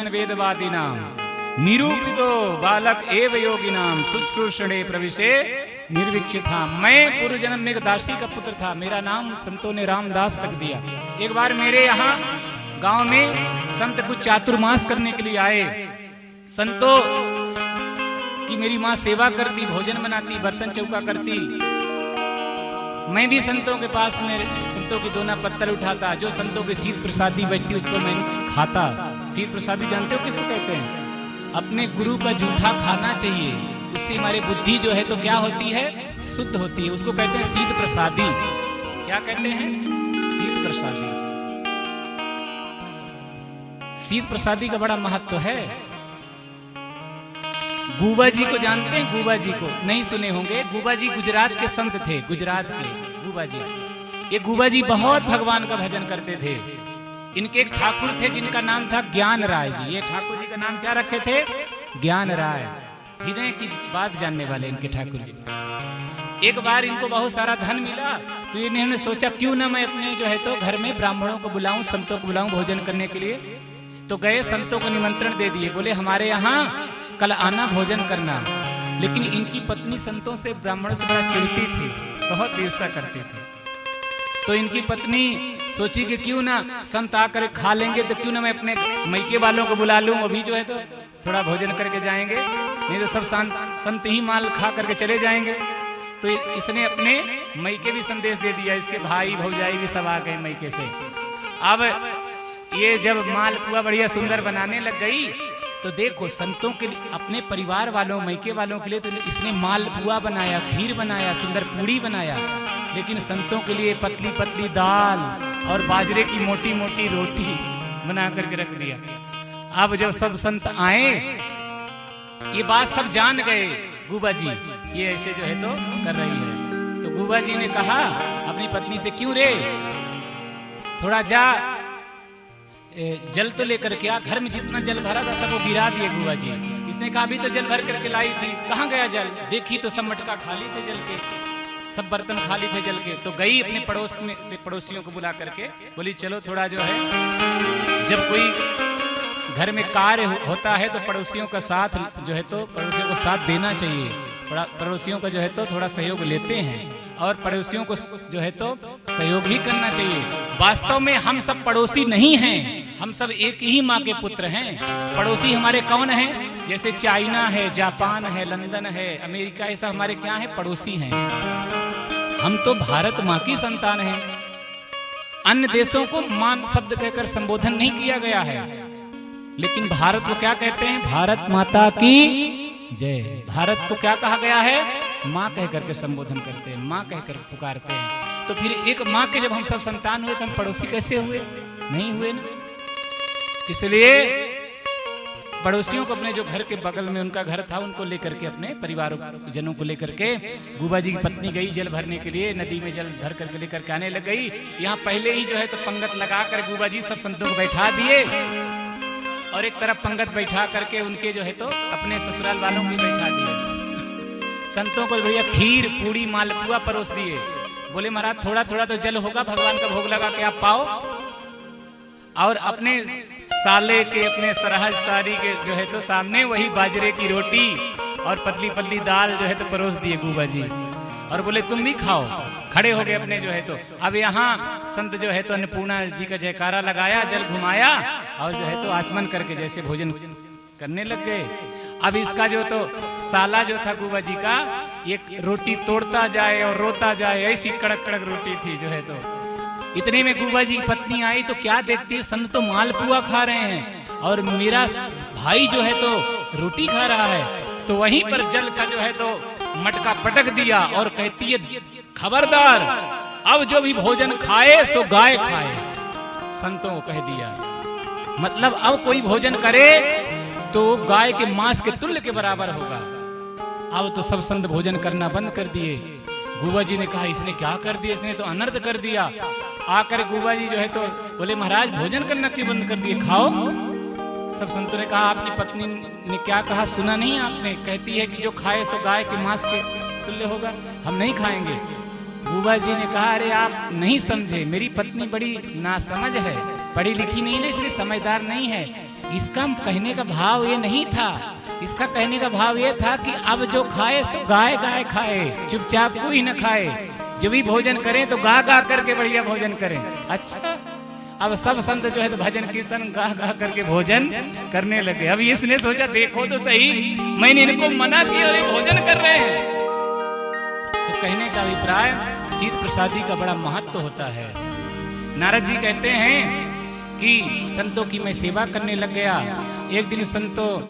वेदवादिनां निरूपितो बालक एव योगिनां शुश्रूषणे प्रविशे निर्विख्यता। मैं पूर्व जन्म में एक दासी का पुत्र था, मेरा नाम संतों ने रामदास रख दिया। एक बार मेरे यहाँ गांव में संत कुछ चातुर्मास करने के लिए आए। संतों की मेरी माँ सेवा करती, भोजन बनाती, बर्तन चौका करती। मैं भी संतों के पास में संतों की दोना पत्थर उठाता, जो संतों की शीत प्रसादी बचती उसको मैं खाता। शीत प्रसादी जानते हो किसको कहते हैं? अपने गुरु का जूठा खाना चाहिए, उससे हमारी बुद्धि जो है तो क्या होती है, शुद्ध होती है। उसको कहते हैं शीत प्रसादी। क्या कहते हैं? शीत प्रसादी। शीत प्रसादी का बड़ा महत्व है। गूबा जी को जानते हैं? गूबा जी को नहीं सुने होंगे। गूबा जी गुजरात के संत थे, गुजरात के गूबा जी। ये गूबा जी बहुत भगवान का भजन करते थे। इनके एक ठाकुर थे जिनका नाम था ज्ञान राय जी। ये ठाकुर जी का नाम क्या रखे थे? ज्ञान राय। हृदय की बात जानने वाले इनके ठाकुर जी। एक बार इनको बहुत सारा धन मिला तो इन्होंने सोचा क्यों ना मैं अपने जो है तो घर में ब्राह्मणों को बुलाऊं, संतों को बुलाऊं भोजन करने के लिए। तो गए, संतों को निमंत्रण दे दिए, बोले हमारे यहाँ कल आना, भोजन करना। लेकिन इनकी पत्नी संतों से, ब्राह्मणों से बड़ा चिढ़ती थी, बहुत ईर्ष्या करती थी। तो इनकी पत्नी सोची कि क्यों ना संत आकर खा लेंगे तो क्यों ना मैं अपने मैके वालों को बुला लूं, अभी जो है तो थोड़ा भोजन करके जाएंगे, नहीं तो सब संत ही माल खा करके चले जाएंगे। तो इसने अपने मैके भी संदेश दे दिया, इसके भाई भौजाई भी सब आ गए मैके से। अब ये जब माल पुआ बढ़िया सुंदर बनाने लग गई तो देखो संतों के अपने परिवार वालों, मैके वालों के लिए तो इसने माल पुआ बनाया, खीर बनाया, सुंदर पूड़ी बनाया। लेकिन संतों के लिए पतली पतली दाल और बाजरे की मोटी मोटी रोटी बना करके रख दिया। अब जब सब संत आए, ये बात सब जान गए, गूबा जी ये ऐसे जो है तो कर रही है। तो गूबा जी ने कहा अपनी पत्नी से, क्यों रे, थोड़ा जा जल तो लेकर के आ। घर में जितना जल भरा था सब वो गिरा दिए गूबा जी। इसने कहा अभी तो जल भर करके लाई थी, कहाँ गया जल? देखी तो सब मटका खाली थे जल के, सब बर्तन खाली थे जल के। तो गई अपने पड़ोस में से पड़ोसियों को बुला करके, बोली चलो थोड़ा जो है, जब कोई घर में कार्य होता है तो पड़ोसियों का साथ जो है तो पड़ोसियों को साथ देना चाहिए। पड़ोसियों का जो है तो थोड़ा सहयोग लेते हैं और पड़ोसियों को जो है तो सहयोग भी करना चाहिए। वास्तव में हम सब पड़ोसी नहीं हैं, हम सब एक ही माँ के पुत्र हैं। पड़ोसी हमारे कौन हैं? जैसे चाइना है, जापान है, लंदन है, अमेरिका, ऐसा हमारे क्या है? पड़ोसी हैं। हम तो भारत माँ की संतान हैं। अन्य देशों को मां शब्द कहकर संबोधन नहीं किया गया है, लेकिन भारत को क्या कहते हैं? भारत माता की जय। भारत को क्या कहा गया है? माँ कह करके संबोधन करते हैं, माँ कहकर पुकारते हैं। तो फिर एक माँ के जब हम सब संतान हुए तो हम पड़ोसी कैसे हुए? नहीं हुए ना। इसलिए पड़ोसियों को अपने जो घर के बगल में उनका घर था उनको लेकर के, अपने परिवार जनों को लेकर के, गूबा जी की पत्नी गई जल भरने के लिए, नदी में जल भर करके लेकर के आने लग गई। यहाँ पहले ही जो है तो पंगत लगा कर गूबा जी सब संतों को बैठा दिए और एक तरफ पंगत बैठा करके उनके जो है तो अपने ससुराल वालों को बैठा दिए। संतों को भैया खीर, पूड़ी, मालपुआ परोस दिए। बोले महाराज थोड़ा थोड़ा तो जल होगा, भगवान का भोग लगा के आप पाओ। और अपने साले के, अपने सरहज सारी के जो है तो सामने वही बाजरे की रोटी और पतली पतली दाल जो है तो परोस दिए गूबा जी, और बोले तुम भी खाओ। खड़े हो गए अपने जो है तो। अब यहाँ संत जो है तो अन्नपूर्णा जी का जयकारा लगाया, जल घुमाया और जो है तो आचमन करके जैसे भोजन करने लग गए। अब इसका जो तो साला जो था गूबा जी का, एक रोटी तोड़ता जाए और रोता जाए, ऐसी कड़क कड़क रोटी थी जो है तो। इतने में गूबा जी की पत्नी आई तो क्या देखती है, संत तो मालपुआ खा रहे हैं और मेरा भाई जो है तो रोटी खा रहा है। तो वहीं पर जल का जो है तो मटका पटक दिया और कहती है खबरदार, अब जो भी भोजन खाए सो गाय खाए। संतों को कह दिया, मतलब अब कोई भोजन करे तो गाय के मांस के तुल्य के बराबर होगा। अब तो सब संत भोजन करना बंद कर दिए। गूबा जी ने कहा इसने क्या कर दिया, इसने तो अनर्थ कर दिया। आकर गूबा जी जो है तो बोले महाराज भोजन करना क्यों बंद कर दिए, खाओ। सब संतों ने कहा आपकी पत्नी ने क्या कहा, सुना नहीं आपने? कहती है कि जो खाए सो गाय के मांस के तुल्य होगा, हम नहीं खाएंगे। गूबा जी ने कहा अरे आप नहीं समझे, मेरी पत्नी बड़ी नासमझ है, पढ़ी लिखी नहीं है इसलिए समझदार नहीं है। इसका कहने का भाव ये नहीं था। इसका कहने का भाव ये था कि अब जो खाए सो गाय गाय खाए, चुपचाप कोई न खाए। जो भी भोजन करें तो गा गा करके बढ़िया भोजन करें। अच्छा, अब सब संत जो है तो भजन कीर्तन गा गा करके भोजन करने लगे। अब इसने सोचा देखो तो सही, मैंने इनको मना किया और ये भोजन कर रहे हैं। तो कहने का अभिप्राय शीत प्रसादी का बड़ा महत्व होता है। नारद जी कहते हैं कि संतों की मैं सेवा करने लग गया। एक दिन संतों